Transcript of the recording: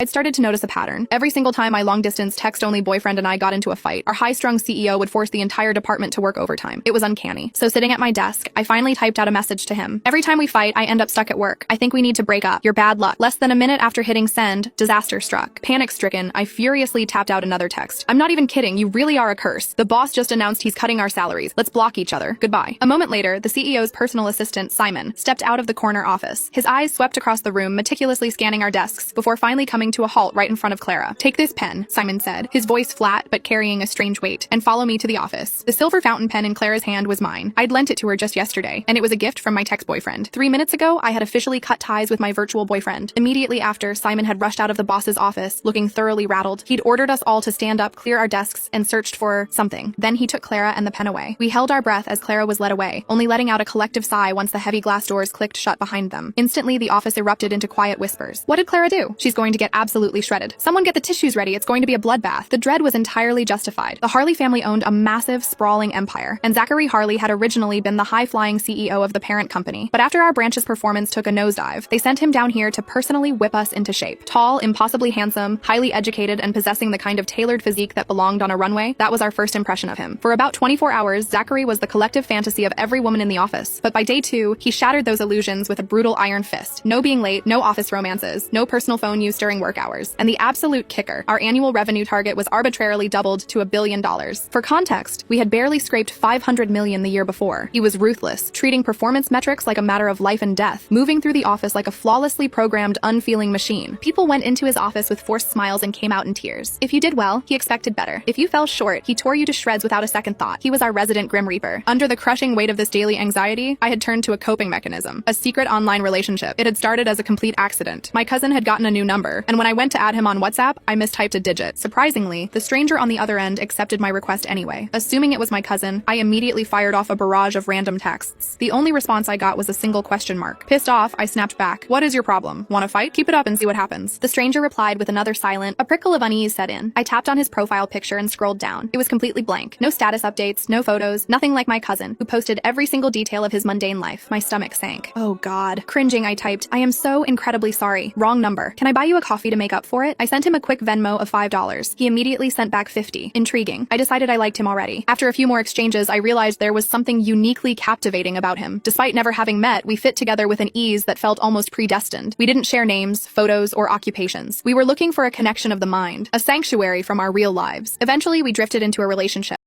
I'd started to notice a pattern. Every single time my long-distance text-only boyfriend and I got into a fight, our high-strung CEO would force the entire department to work overtime. It was uncanny. So sitting at my desk, I finally typed out a message to him. Every time we fight, I end up stuck at work. I think we need to break up. You're bad luck. Less than a minute after hitting send, disaster struck. Panic-stricken, I furiously tapped out another text. I'm not even kidding. You really are a curse. The boss just announced he's cutting our salaries. Let's block each other. Goodbye. A moment later, the CEO's personal assistant, Simon, stepped out of the corner office. His eyes swept across the room, meticulously scanning our desks before finally coming to a halt right in front of Clara. Take this pen, Simon said, his voice flat but carrying a strange weight, and follow me to the office. The silver fountain pen in Clara's hand was mine. I'd lent it to her just yesterday, and it was a gift from my ex-boyfriend. 3 minutes ago, I had officially cut ties with my virtual boyfriend. Immediately after, Simon had rushed out of the boss's office, looking thoroughly rattled. He'd ordered us all to stand up, clear our desks, and searched for something. Then he took Clara and the pen away. We held our breath as Clara was led away, only letting out a collective sigh once the heavy glass doors clicked shut behind them. Instantly, the office erupted into quiet whispers. What did Clara do? She's going to get absolutely shredded. Someone get the tissues ready. It's going to be a bloodbath. The dread was entirely justified. The Harley family owned a massive, sprawling empire, and Zachary Harley had originally been the high-flying CEO of the parent company. But after our branch's performance took a nosedive, they sent him down here to personally whip us into shape. Tall, impossibly handsome, highly educated, and possessing the kind of tailored physique that belonged on a runway, that was our first impression of him. For about 24 hours, Zachary was the collective fantasy of every woman in the office. But by day 2, he shattered those illusions with a brutal iron fist. No being late, no office romances, no personal phone use during work hours. And the absolute kicker, our annual revenue target was arbitrarily doubled to $1 billion. For context, we had barely scraped 500 million the year before. He was ruthless, treating performance metrics like a matter of life and death, moving through the office like a flawlessly programmed, unfeeling machine. People went into his office with forced smiles and came out in tears. If you did well, he expected better. If you fell short, he tore you to shreds without a second thought. He was our resident Grim Reaper. Under the crushing weight of this daily anxiety, I had turned to a coping mechanism, a secret online relationship. It had started as a complete accident. My cousin had gotten a new number, and when I went to add him on WhatsApp, I mistyped a digit. Surprisingly, the stranger on the other end accepted my request anyway. Assuming it was my cousin, I immediately fired off a barrage of random texts. The only response I got was a single question mark. Pissed off, I snapped back. What is your problem? Want to fight? Keep it up and see what happens. The stranger replied with another silent. A prickle of unease set in. I tapped on his profile picture and scrolled down. It was completely blank. No status updates, no photos, nothing like my cousin, who posted every single detail of his mundane life. My stomach sank. Oh God. Cringing, I typed, I am so incredibly sorry. Wrong number. Can I buy you a coffee to make up for it? I sent him a quick Venmo of $5. He immediately sent back 50. Intriguing. I decided I liked him already. After a few more exchanges, I realized there was something uniquely captivating about him. Despite never having met, we fit together with an ease that felt almost predestined. We didn't share names, photos, or occupations. We were looking for a connection of the mind, a sanctuary from our real lives. Eventually, we drifted into a relationship.